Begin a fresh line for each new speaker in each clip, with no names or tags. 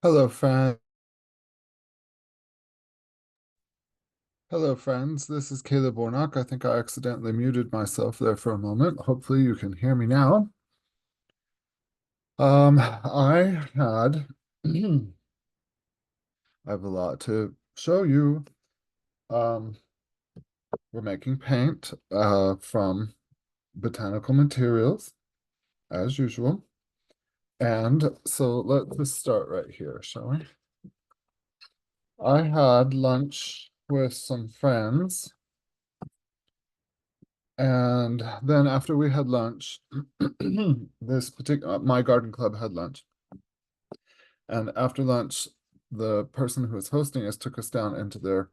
Hello, friend. Hello, friends. This is Caleb Warnock. I think I accidentally muted myself there for a moment. Hopefully, you can hear me now. I had I have a lot to show you. Um, we're making paint from botanical materials, as usual. And so let's just start right here, shall we? I had lunch with some friends. And then after we had lunch, this particular my garden club had lunch. And after lunch, the person who was hosting us took us down into their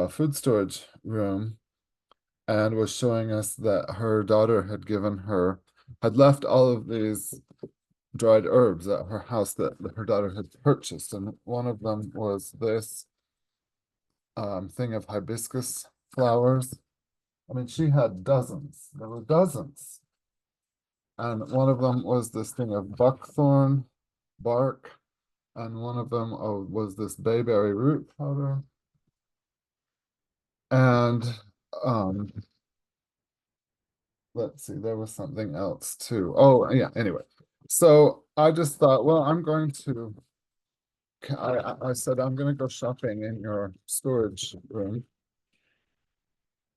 food storage room and was showing us that her daughter had left all of these dried herbs at her house that her daughter had purchased. And one of them was this thing of hibiscus flowers. I mean, she had dozens. There were dozens. And one of them was this thing of buckthorn bark, and one of them was this bayberry root powder. And um, let's see, there was something else too. Oh, yeah, anyway. So I just thought, well, I said, I'm going to go shopping in your storage room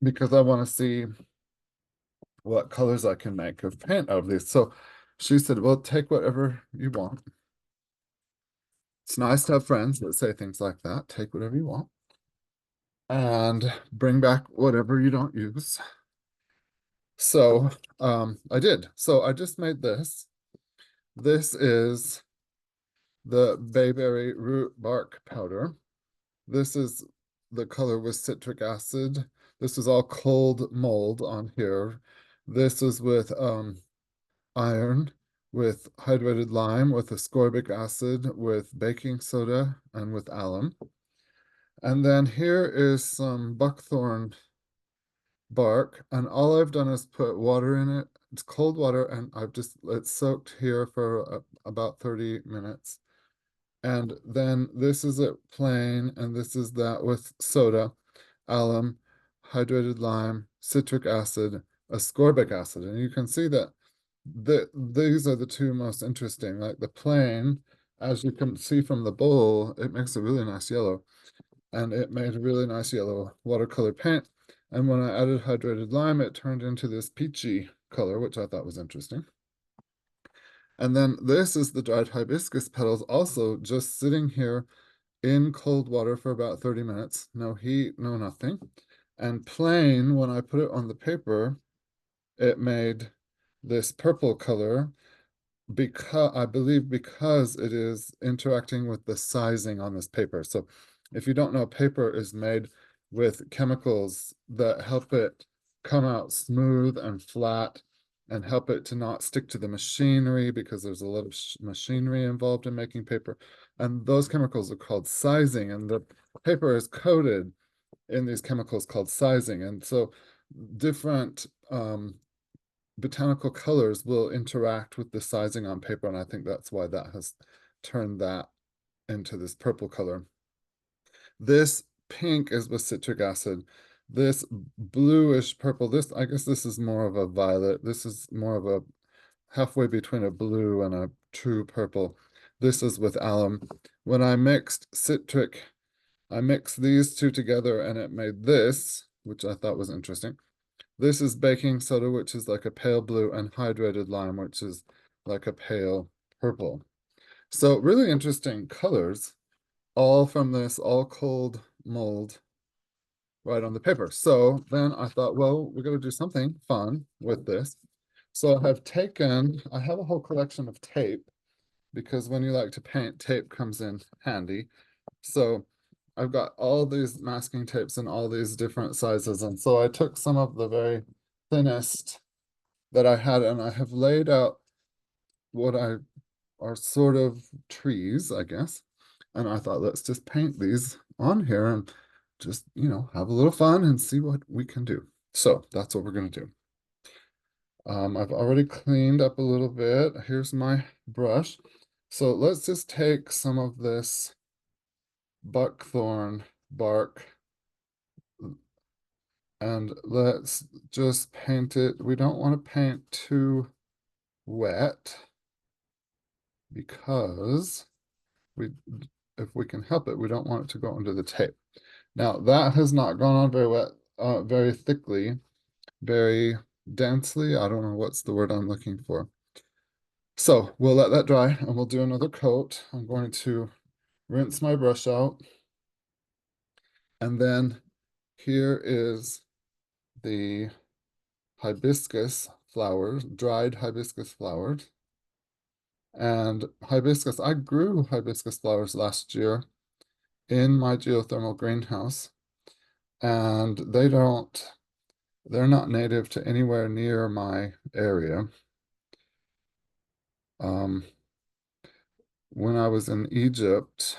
because I want to see what colors I can make of paint out of these. So she said, well, take whatever you want. It's nice to have friends that say things like that. Take whatever you want and bring back whatever you don't use. So I did. So I just made this. This is the bayberry root bark powder. This is the color with citric acid. This is all cold mold on here. This is with iron, with hydrated lime, with ascorbic acid, with baking soda, and with alum. And then here is some buckthorn bark, and all I've done is put water in it. It's cold water, and it's soaked here for about 30 minutes. And then this is it plain, and this is that with soda, alum, hydrated lime, citric acid, ascorbic acid. And you can see that these are the two most interesting. Like the plain, as you can see from the bowl, it makes a really nice yellow. And it made a really nice yellow watercolor paint. And when I added hydrated lime, it turned into this peachy color, which I thought was interesting. And then this is the dried hibiscus petals, also just sitting here in cold water for about 30 minutes. No heat, no nothing. And plain, when I put it on the paper, it made this purple color because I believe because it is interacting with the sizing on this paper. So if you don't know, paper is made with chemicals that help it come out smooth and flat and help it to not stick to the machinery because there's a lot of machinery involved in making paper. And those chemicals are called sizing, and the paper is coated in these chemicals called sizing. And so different botanical colors will interact with the sizing on paper, and I think that's why that has turned that into this purple color. This pink is with citric acid. This bluish purple, I guess this is more of a violet. This is more of a halfway between a blue and a true purple. This is with alum. When I mixed these two together and it made this, which I thought was interesting. This is baking soda, which is like a pale blue, and hydrated lime, which is like a pale purple. So really interesting colors, all from this all cold mold right on the paper. So then I thought, well, we're going to do something fun with this. So I have a whole collection of tape because when you like to paint, tape comes in handy. So I've got all these masking tapes in all these different sizes. And so I took some of the very thinnest that I had, and I have laid out what I are sort of trees, I guess. And I thought, let's just paint these on here and just, have a little fun and see what we can do. So that's what we're going to do. I've already cleaned up a little bit. Here's my brush. So let's just take some of this buckthorn bark and let's just paint it. We don't want to paint too wet because we, if we can help it, we don't want it to go under the tape. Now that has not gone on very wet, very thickly, very densely. I don't know what's the word I'm looking for. So we'll let that dry and we'll do another coat. I'm going to rinse my brush out. And then here is the hibiscus flowers, dried hibiscus flowers. And hibiscus, I grew hibiscus flowers last year in my geothermal greenhouse. And they're not native to anywhere near my area. When I was in Egypt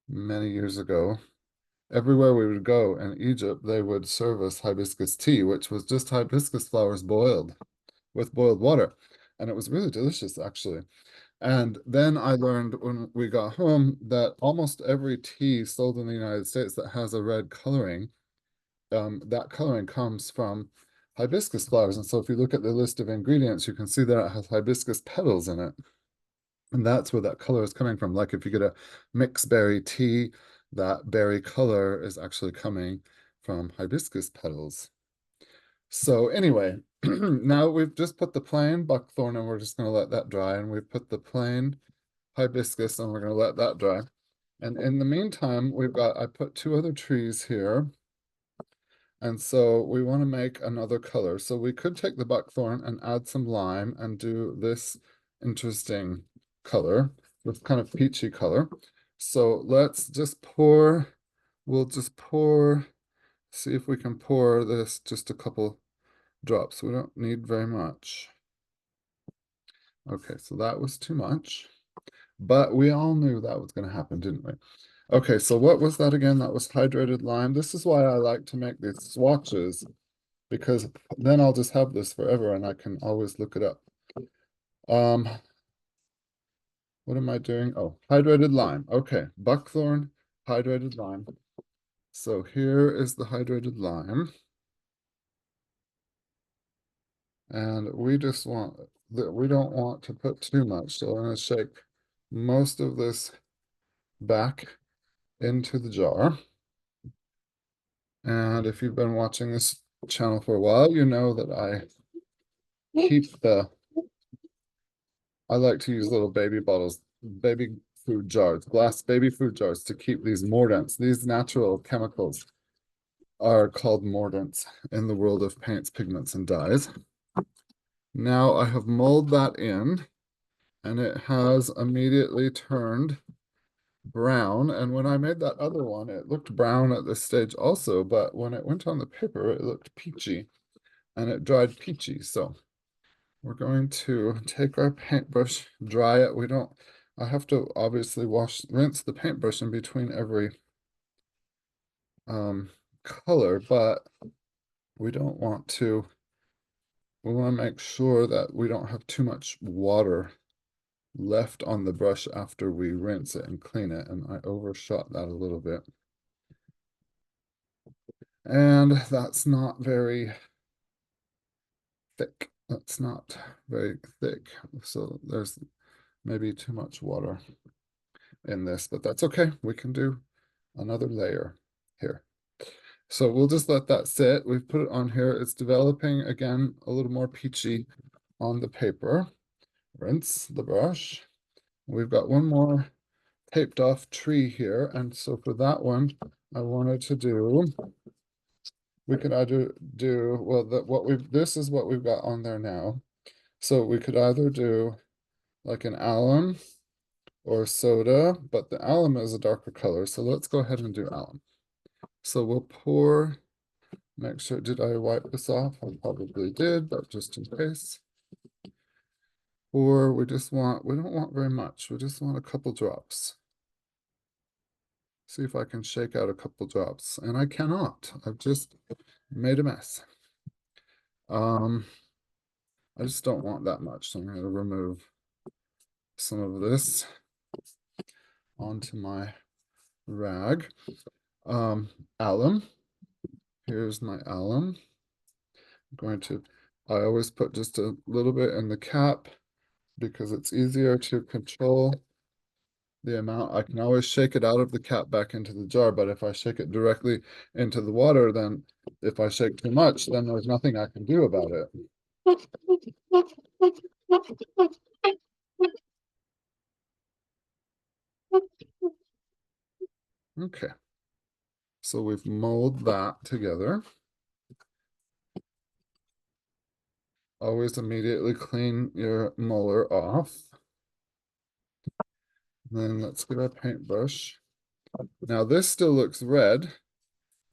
many years ago, everywhere we would go in Egypt, they would serve us hibiscus tea, which was just hibiscus flowers boiled with boiled water. And it was really delicious, actually. And then I learned when we got home that almost every tea sold in the United States that has a red coloring, that coloring comes from hibiscus flowers. And so if you look at the list of ingredients, you can see that it has hibiscus petals in it. And that's where that color is coming from. Like if you get a mixed berry tea, that berry color is actually coming from hibiscus petals. So anyway, now we've just put the plain buckthorn and we're just going to let that dry. And we've put the plain hibiscus and we're going to let that dry. And in the meantime, I put two other trees here. And so we want to make another color. So we could take the buckthorn and add some lime and do this interesting color, this kind of peachy color. So let's just pour, we'll just pour, see if we can pour this just a couple drops. We don't need very much. Okay, so that was too much, but we all knew that was going to happen, didn't we? Okay, so what was that again? That was hydrated lime. This is why I like to make these swatches, because then I'll just have this forever and I can always look it up. What am I doing? Oh, hydrated lime. Okay, buckthorn, hydrated lime. So here is the hydrated lime. And we just want that we don't want to put too much. So I'm going to shake most of this back into the jar. And if you've been watching this channel for a while, you know that I like to use little baby bottles, baby food jars, glass baby food jars to keep these mordants. These natural chemicals are called mordants in the world of paints, pigments, and dyes. Now I have molded that in, and it has immediately turned brown. And when I made that other one, it looked brown at this stage also, but when it went on the paper, it looked peachy and it dried peachy. So we're going to take our paintbrush, dry it. I have to obviously rinse the paintbrush in between every color, but we don't want to, we want to make sure that we don't have too much water left on the brush after we rinse it and clean it. And I overshot that a little bit. And that's not very thick. That's not very thick. So there's maybe too much water in this, but that's okay. We can do another layer here. So we'll just let that sit. We've put it on here. It's developing again a little more peachy on the paper. Rinse the brush. We've got one more taped off tree here. And so for that one, I wanted to do, we could either do, well, this is what we've got on there now. So we could either do like an alum or soda, but the alum is a darker color. So let's go ahead and do alum. So we'll pour, make sure, did I wipe this off? I probably did, but just in case. Or we don't want very much. We just want a couple drops. See if I can shake out a couple drops. And I cannot. I've just made a mess. I just don't want that much, so I'm going to remove some of this onto my rag. Alum. Here's my alum. I'm going to, I always put just a little bit in the cap because it's easier to control the amount. I can always shake it out of the cap back into the jar, but if I shake it directly into the water, then if I shake too much, then there's nothing I can do about it. Okay, so we've molded that together. Always immediately clean your molar off. Then let's get our paintbrush. Now this still looks red,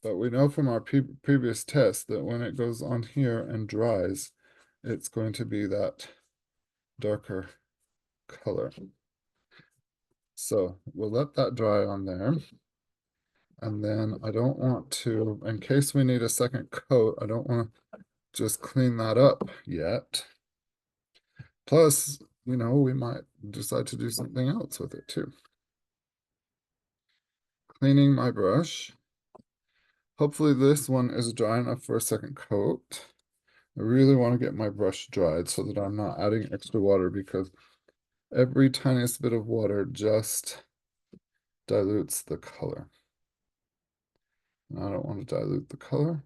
but we know from our previous test that when it goes on here and dries, it's going to be that darker color. So we'll let that dry on there. And then I don't want to, in case we need a second coat, I don't want to just clean that up yet. Plus, you know, we might decide to do something else with it too. Cleaning my brush. Hopefully this one is dry enough for a second coat. I really want to get my brush dried so that I'm not adding extra water because every tiniest bit of water just dilutes the color. And I don't want to dilute the color,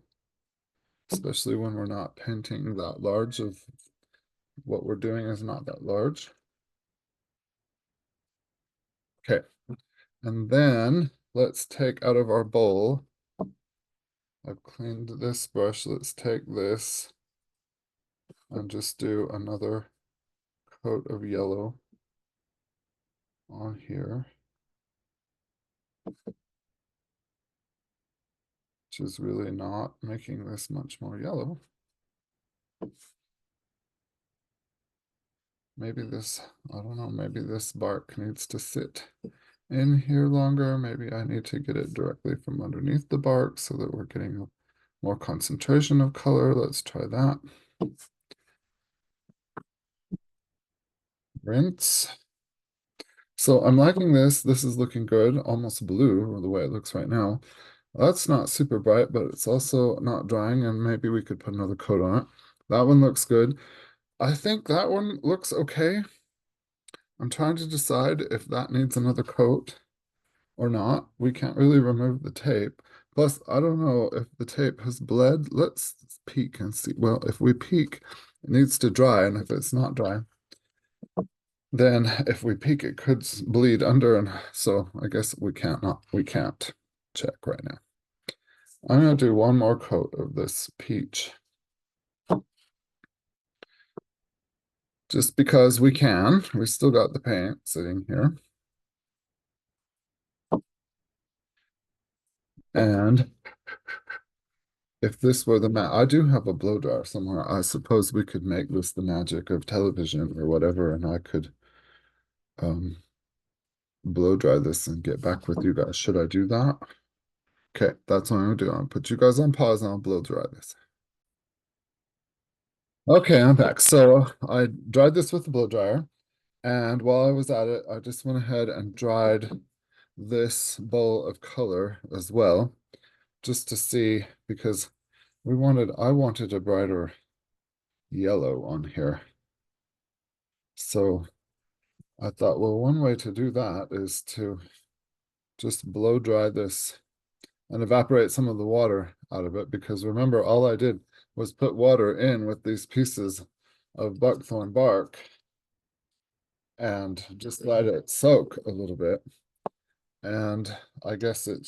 especially when we're not painting that large of what we're doing is not that large. Okay, and then let's take out of our bowl. I've cleaned this brush. Let's take this and just do another coat of yellow on here, which is really not making this much more yellow. Maybe this, I don't know, maybe this bark needs to sit in here longer. Maybe I need to get it directly from underneath the bark so that we're getting more concentration of color. Let's try that. Rinse. So I'm liking this. This is looking good, almost blue the way it looks right now. That's not super bright, but it's also not drying, and maybe we could put another coat on it. That one looks good. I think that one looks okay. I'm trying to decide if that needs another coat or not. We can't really remove the tape. Plus, I don't know if the tape has bled. Let's peek and see. Well, if we peek, it needs to dry, and if it's not dry, then if we peek, it could bleed under, and so I guess we can't check right now. I'm gonna do one more coat of this peach. Just because we can. We still got the paint sitting here. And if this were the I do have a blow dryer somewhere. I suppose we could make this the magic of television or whatever, and I could blow dry this and get back with you guys. Should I do that? Okay, that's what I'm gonna do. I'll put you guys on pause and I'll blow dry this. Okay, I'm back. So I dried this with the blow dryer, and while I was at it, I just went ahead and dried this bowl of color as well, just to see, because I wanted a brighter yellow on here. So I thought, well, one way to do that is to just blow dry this and evaporate some of the water out of it, because remember, all I did was put water in with these pieces of buckthorn bark and just let it soak a little bit. And I guess it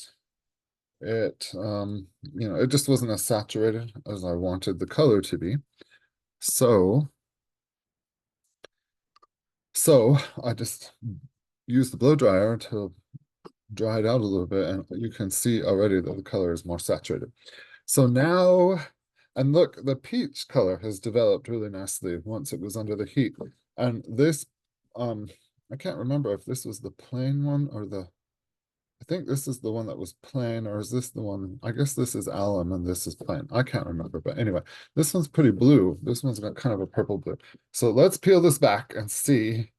just wasn't as saturated as I wanted the color to be. So I just used the blow dryer to dry it out a little bit, and you can see already that the color is more saturated. So now, and look, the peach color has developed really nicely once it was under the heat. And this, I can't remember if this was the plain one or I think this is the one that was plain, or is this the one? I guess this is alum and this is plain. I can't remember, but anyway, this one's pretty blue. This one's got kind of a purple blue. So let's peel this back and see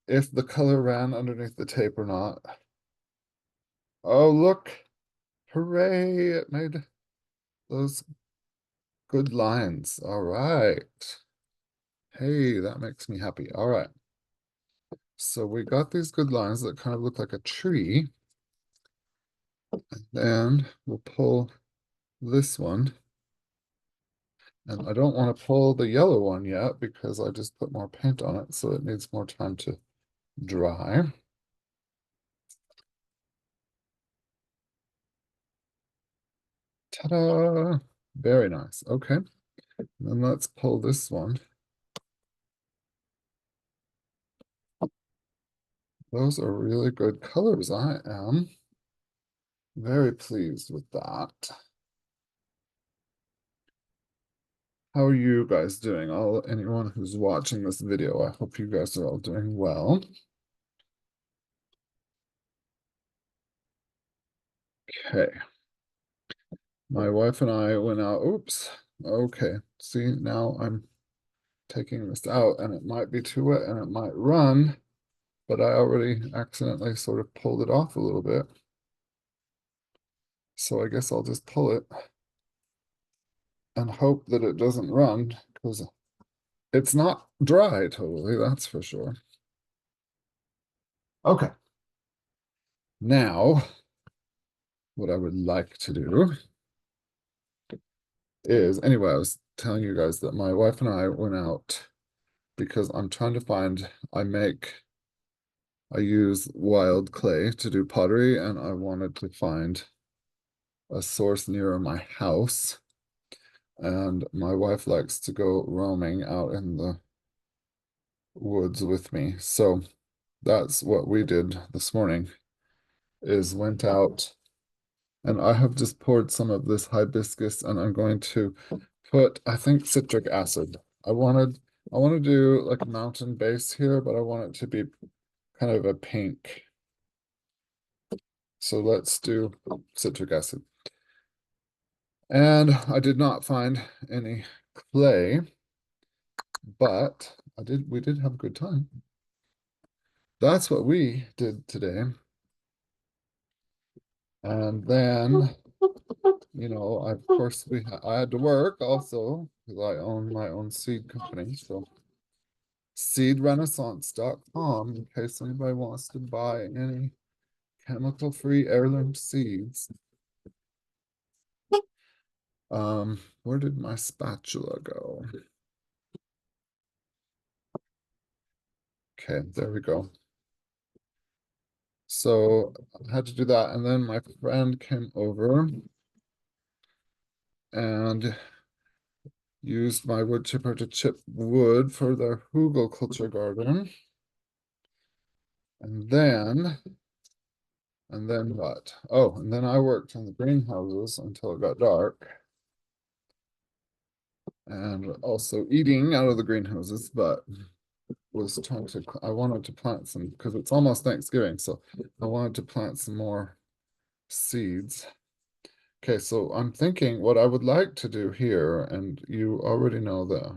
if the color ran underneath the tape or not. Oh, look. Hooray. It made those good lines. All right. Hey, that makes me happy. All right. So we got these good lines that kind of look like a tree. And we'll pull this one. And I don't want to pull the yellow one yet because I just put more paint on it, so it needs more time to dry. Ta-da! Very nice. Okay. Then let's pull this one. Those are really good colors. I am very pleased with that. How are you guys doing? Anyone who's watching this video, I hope you guys are all doing well. Okay. My wife and I went out. Oops. Okay. See, now I'm taking this out and it might be too wet and it might run, but I already accidentally sort of pulled it off a little bit. So I guess I'll just pull it and hope that it doesn't run because it's not dry totally, that's for sure. Okay. Now, what I would like to do is, anyway, I was telling you guys that my wife and I went out because I'm trying to find, I use wild clay to do pottery, and I wanted to find a source near my house. And my wife likes to go roaming out in the woods with me. So that's what we did this morning, is went out, and I have just poured some of this hibiscus, and I'm going to put, I think, citric acid. I want to do like a mountain base here, but I want it to be kind of a pink. So let's do citric acid. And I did not find any clay, but we did have a good time. That's what we did today. And then, of course I had to work also because I own my own seed company. So seedrenaissance.com in case anybody wants to buy any chemical-free heirloom seeds. Where did my spatula go? Okay, there we go. So I had to do that, and then my friend came over and used my wood chipper to chip wood for their hugelkultur garden. And then what? Oh, and then I worked in the greenhouses until it got dark. And also eating out of the greenhouses, but was trying to, I wanted to plant some, because it's almost Thanksgiving, so I wanted to plant some more seeds. Okay, so I'm thinking what I would like to do here, and you already know that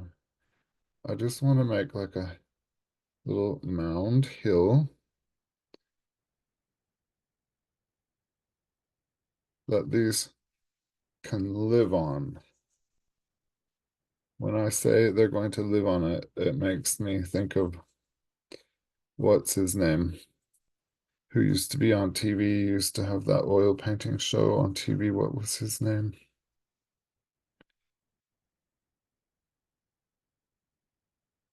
I just want to make like a little mound hill that these can live on. When I say they're going to live on it, it makes me think of what's his name, who used to be on TV, used to have that oil painting show on TV. What was his name?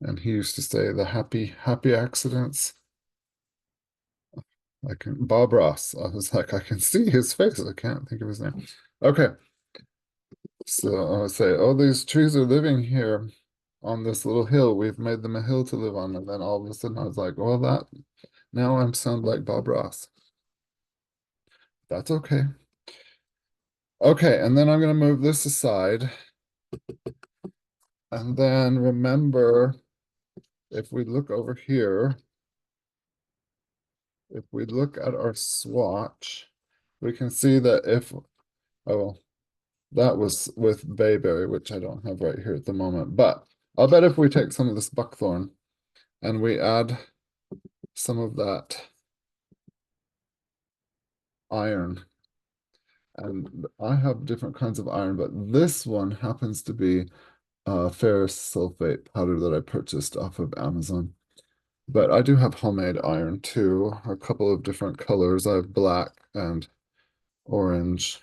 And he used to say the happy accidents. Bob Ross. I was like, I can see his face. I can't think of his name. Okay. So I would say, oh, these trees are living here on this little hill. We've made them a hill to live on. And then all of a sudden I was like, well, now I sound like Bob Ross. That's okay. Okay, and then I'm going to move this aside. And then remember, if we look over here, if we look at our swatch, we can see that that was with bayberry, which I don't have right here at the moment. But I'll bet if we take some of this buckthorn and we add some of that iron. And I have different kinds of iron, but this one happens to be ferrous sulfate powder that I purchased off of Amazon. But I do have homemade iron too, a couple of different colors. I have black and orange.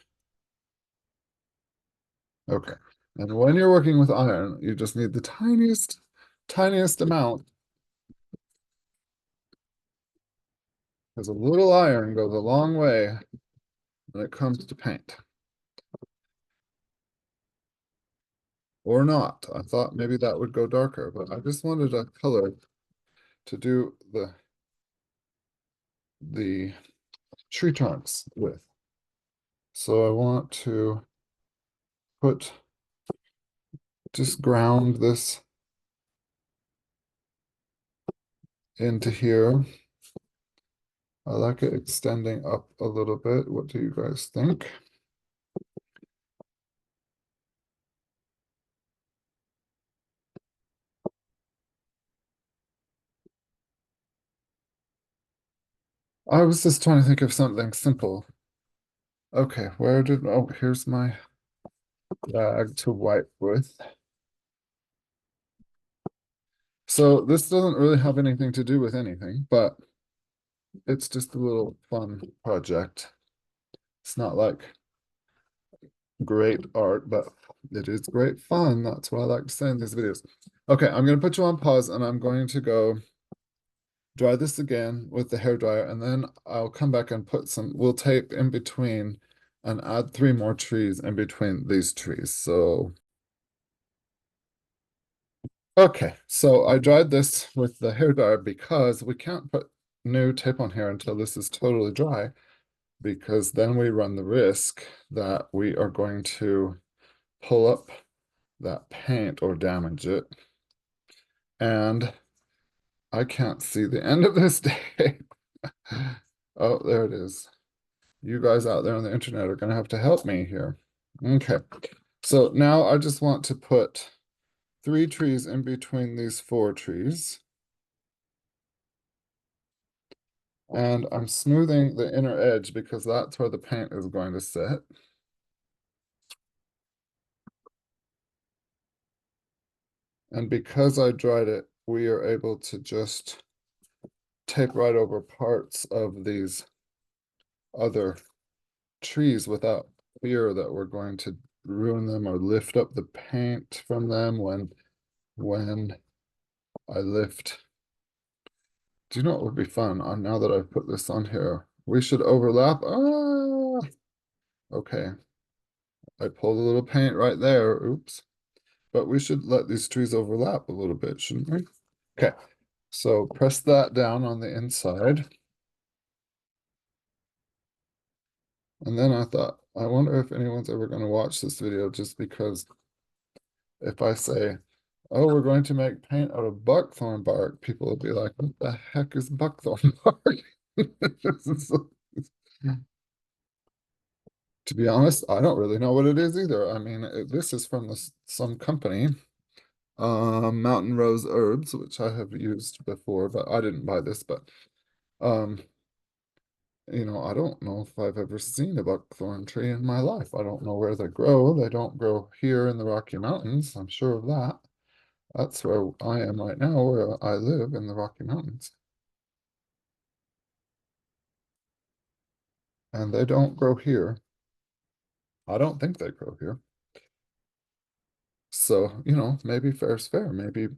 Okay. And when you're working with iron, you just need the tiniest amount. Because a little iron goes a long way when it comes to paint. Or not. I thought maybe that would go darker, but I just wanted a color to do the tree trunks with. So I want to just ground this into here. I like it extending up a little bit. What do you guys think? I was just trying to think of something simple. Okay, oh, here's my bag to wipe with. So this doesn't really have anything to do with anything, but it's just a little fun project. It's not like great art, but it is great fun. That's what I like to say in these videos. Okay, I'm going to put you on pause and I'm going to go dry this again with the hair dryer, and then I'll come back and we'll tape in between and add 3 more trees in between these trees. So, okay, so I dried this with the hair dryer because we can't put new tape on here until this is totally dry, because then we run the risk that we are going to pull up that paint or damage it. And I can't see the end of this day. Oh, there it is. You guys out there on the internet are going to have to help me here. Okay. So now I just want to put 3 trees in between these 4 trees. And I'm smoothing the inner edge because that's where the paint is going to sit. And because I dried it, we are able to just tape right over parts of these other trees without fear that we're going to ruin them or lift up the paint from them when I lift. Do you know what would be fun? Now that I've put this on here, we should overlap. Ah, okay. I pulled a little paint right there. Oops. But we should let these trees overlap a little bit, shouldn't we? Okay. So press that down on the inside. And then I thought, I wonder if anyone's ever going to watch this video, just because if I say, oh, we're going to make paint out of buckthorn bark, people will be like, what the heck is buckthorn bark? To be honest, I don't really know what it is either. I mean, this is from some company, Mountain Rose Herbs, which I have used before, but I didn't buy this. But um, I don't know if I've ever seen a buckthorn tree in my life. I don't know where they grow. They don't grow here in the Rocky Mountains. I'm sure of that. That's where I am right now, where I live in the Rocky Mountains. And they don't grow here. I don't think they grow here. So, maybe fair's fair. Maybe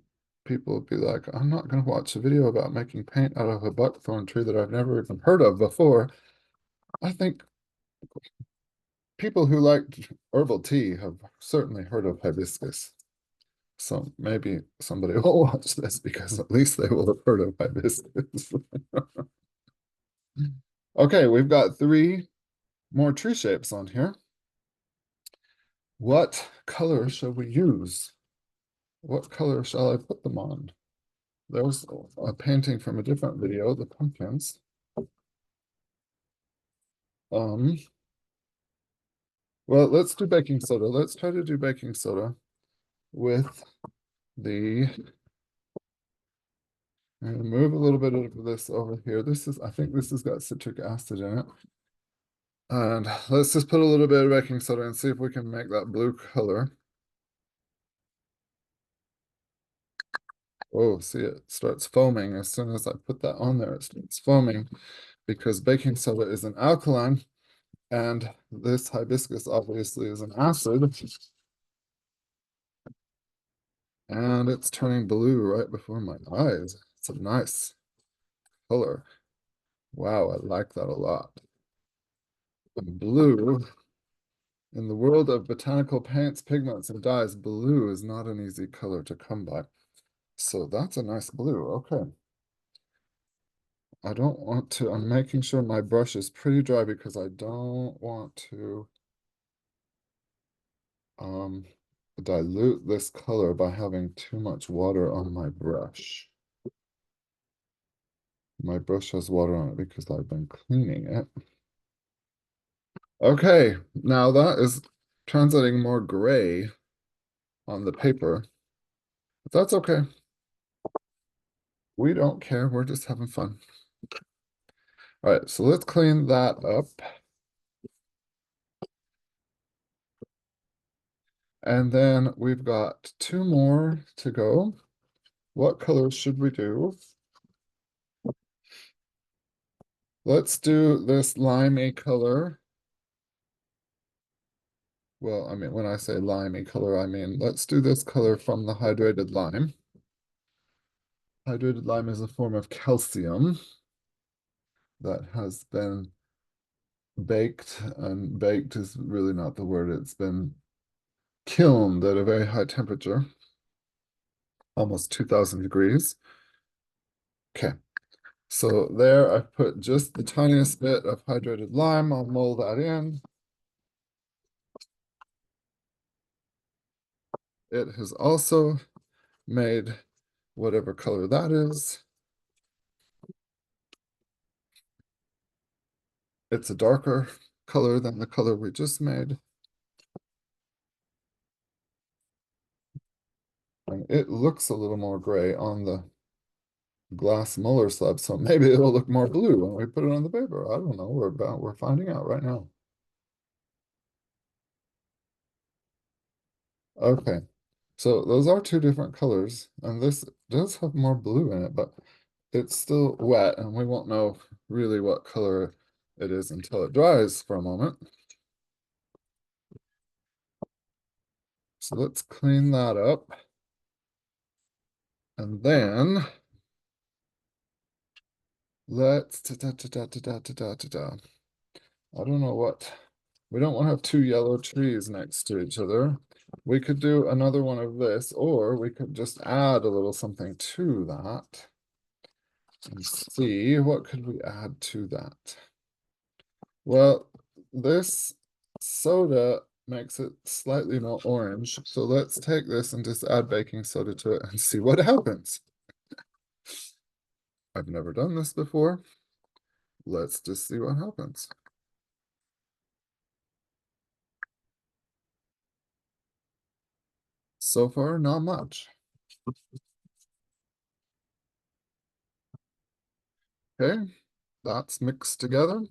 people would be like, I'm not going to watch a video about making paint out of a buckthorn tree that I've never even heard of before. I think people who like herbal tea have certainly heard of hibiscus. So maybe somebody will watch this because at least they will have heard of hibiscus. Okay, we've got 3 more tree shapes on here. What color shall we use? What color shall I put them on? There's a painting from a different video, the pumpkins. Well, let's do baking soda. Let's try to do baking soda with the And move a little bit of this over here. I think this has got citric acid in it. And let's just put a little bit of baking soda and see if we can make that blue color. Oh, see, it starts foaming. As soon as I put that on there, it starts foaming because baking soda is an alkaline and this hibiscus obviously is an acid. And it's turning blue right before my eyes. It's a nice color. Wow, I like that a lot. And blue, in the world of botanical paints, pigments, and dyes, blue is not an easy color to come by. So that's a nice blue. Okay. I don't want to, I'm making sure my brush is pretty dry because I don't want to um, dilute this color by having too much water on my brush. My brush has water on it because I've been cleaning it. Okay, now that is translating more gray on the paper. But that's okay. We don't care. We're just having fun. All right, so let's clean that up. And then we've got two more to go. What colors should we do? Let's do this limey color. Well, I mean, when I say limey color, I mean, let's do this color from the hydrated lime. Hydrated lime is a form of calcium that has been baked, and baked is really not the word. It's been kilned at a very high temperature, almost 2000 degrees. Okay, so there I've put just the tiniest bit of hydrated lime. I'll mold that in. It has also made whatever color that is. It's a darker color than the color we just made. And it looks a little more gray on the glass Muller slab, so maybe it'll look more blue when we put it on the paper. I don't know. We're finding out right now. Okay, so those are two different colors, and this does have more blue in it, but it's still wet, and we won't know really what color it is until it dries for a moment. So let's clean that up. And then let's I don't know what. We don't want to have two yellow trees next to each other. We could do another one of this, or we could just add a little something to that and see what could we add to that. Well, this soda makes it slightly more orange. So let's take this and just add baking soda to it and see what happens. I've never done this before. Let's just see what happens. So far, not much. Okay, that's mixed together.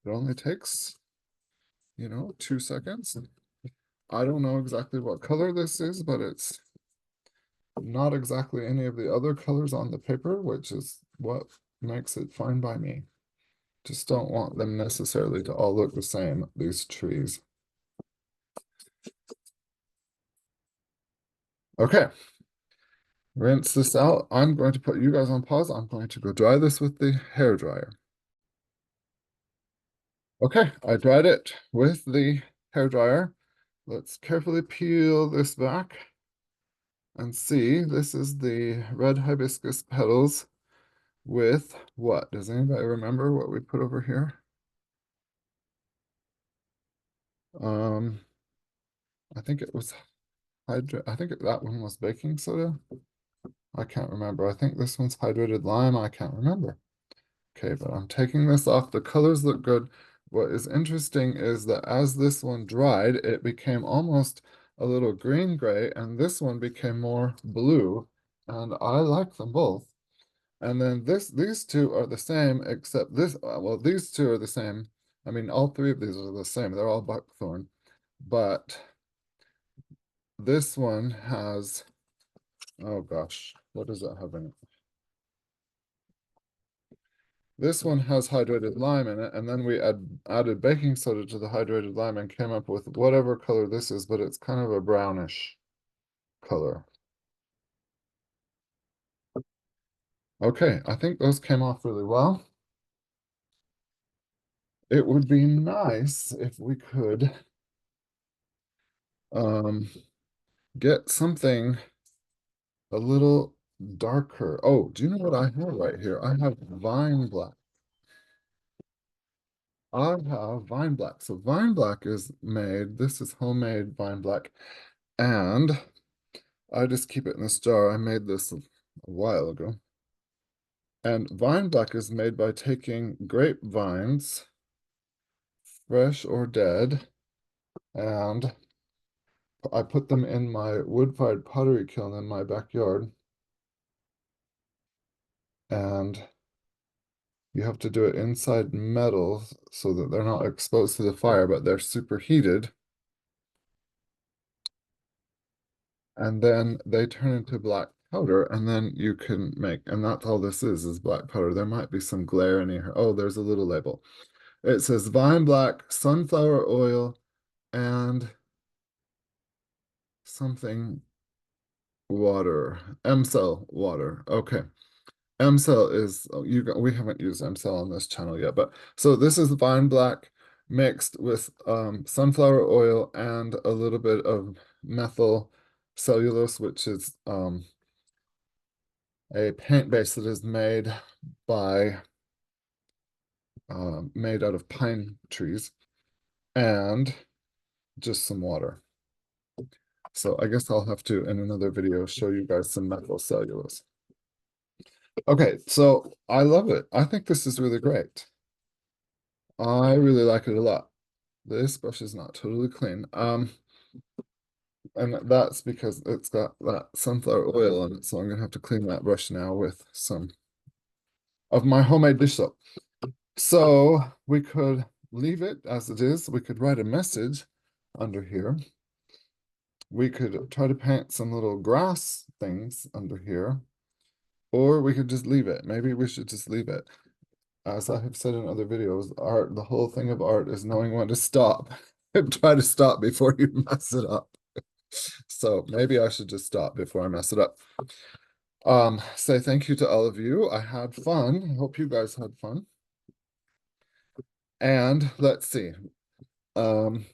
It only takes, 2 seconds. I don't know exactly what color this is, but it's not exactly any of the other colors on the paper, which is what makes it fine by me. Just don't want them necessarily to all look the same, these trees. Okay, rinse this out. I'm going to put you guys on pause. I'm going to go dry this with the hair dryer. Okay, I dried it with the hair dryer. Let's carefully peel this back and see. This is the red hibiscus petals with what? Does anybody remember what we put over here? Um, I think it was I think that one was baking soda. I can't remember. I think this one's hydrated lime. I can't remember. Okay, but I'm taking this off. The colors look good. What is interesting is that as this one dried, it became almost a little green gray, and this one became more blue. And I like them both. And then these two are the same, except well, these two are the same. I mean, all three of these are the same. They're all buckthorn, but this one has, oh gosh, what does that have in it? This one has hydrated lime in it, and then we added baking soda to the hydrated lime and came up with whatever color this is, but it's kind of a brownish color. Okay, I think those came off really well. It would be nice if we could um, get something a little darker. Oh, do you know what I have right here? I have vine black. I have vine black. So vine black is made, this is homemade vine black, and I just keep it in this jar. I made this a while ago. And vine black is made by taking grapevines, fresh or dead, and I put them in my wood-fired pottery kiln in my backyard. And you have to do it inside metal so that they're not exposed to the fire, but they're superheated. And then they turn into black powder, and then you can make, and that's all this is black powder. There might be some glare in here. Oh, there's a little label. It says vine black, sunflower oil, and something water, M-cell water. Okay. M-cell is, oh, we haven't used M-cell on this channel yet, but so this is vine black mixed with sunflower oil and a little bit of methyl cellulose, which is a paint base that is by made out of pine trees, and just some water. So I guess I'll have to, in another video, show you guys some methyl cellulose. Okay, so I love it. I think this is really great. I really like it a lot. This brush is not totally clean. And that's because it's got that sunflower oil on it, so I'm gonna have to clean that brush now with some of my homemade dish soap. So we could leave it as it is. We could write a message under here. We could try to paint some little grass things under here, or we could just leave it. Maybe we should just leave it. As I have said in other videos, art, the whole thing of art is knowing when to stop and try to stop before you mess it up. So maybe I should just stop before I mess it up. Say thank you to all of you. I had fun. I hope you guys had fun. And let's see. You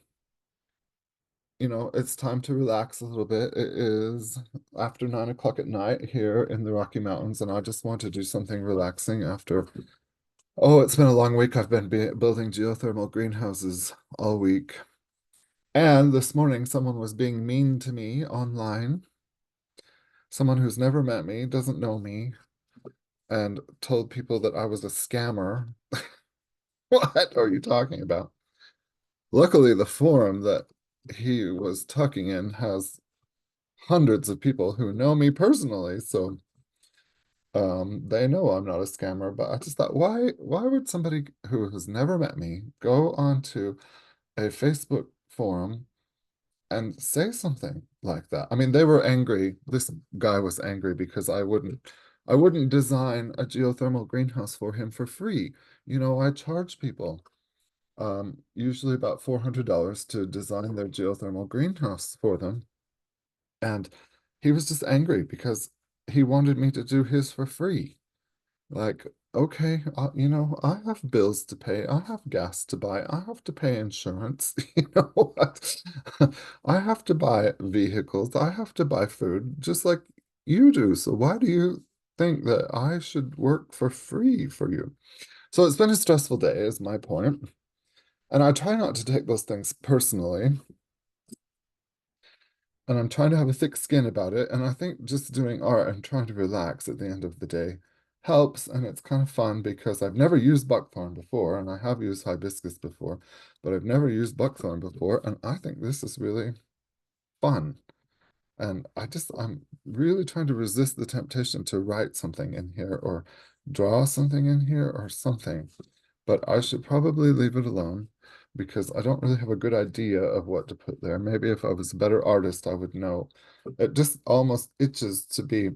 know, it's time to relax a little bit. It is after 9 o'clock at night here in the Rocky Mountains, and I just want to do something relaxing after. Oh, it's been a long week. I've been building geothermal greenhouses all week. And this morning, someone was being mean to me online. Someone who's never met me, doesn't know me, and told people that I was a scammer. What are you talking about? Luckily, the forum that he was talking in has hundreds of people who know me personally, so they know I'm not a scammer. But I just thought, why would somebody who has never met me go onto a Facebook forum and say something like that? I mean, they were angry. This guy was angry because I wouldn't design a geothermal greenhouse for him for free. You know, I charge people usually about $400 to design their geothermal greenhouse for them. And he was just angry because he wanted me to do his for free. Like, okay, you know, I have bills to pay. I have gas to buy. I have to pay insurance. You know what? I have to buy vehicles. I have to buy food, just like you do. So why do you think that I should work for free for you? So it's been a stressful day, is my point. And I try not to take those things personally. And I'm trying to have a thick skin about it. And I think just doing art and trying to relax at the end of the day helps. And it's kind of fun because I've never used buckthorn before, and I have used hibiscus before, but I've never used buckthorn before. And I think this is really fun. And I'm really trying to resist the temptation to write something in here or draw something in here or something. But I should probably leave it alone because I don't really have a good idea of what to put there. Maybe if I was a better artist, I would know. It just almost itches to be,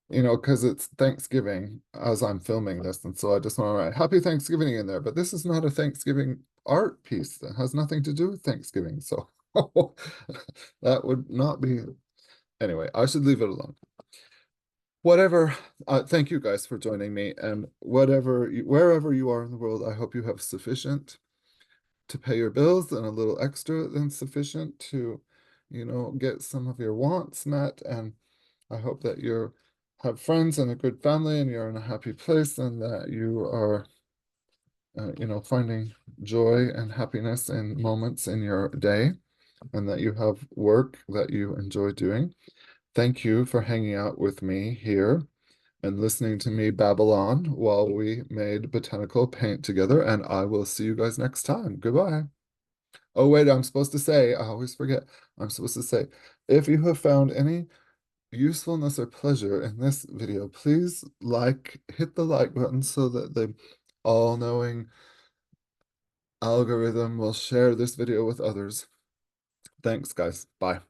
because it's Thanksgiving as I'm filming this. And so I just want to write Happy Thanksgiving in there. But this is not a Thanksgiving art piece that has nothing to do with Thanksgiving. So that would not be. Anyway, I should leave it alone. Whatever, thank you guys for joining me. And wherever you are in the world, I hope you have sufficient to pay your bills and a little extra than sufficient to, get some of your wants met. And I hope that you have friends and a good family and you're in a happy place and that you are, finding joy and happiness in moments in your day and that you have work that you enjoy doing. Thank you for hanging out with me here and listening to me babble on while we made botanical paint together, and I will see you guys next time. Goodbye. Oh, wait, I'm supposed to say, I always forget. I'm supposed to say, if you have found any usefulness or pleasure in this video, please hit the like button so that the all-knowing algorithm will share this video with others. Thanks, guys. Bye.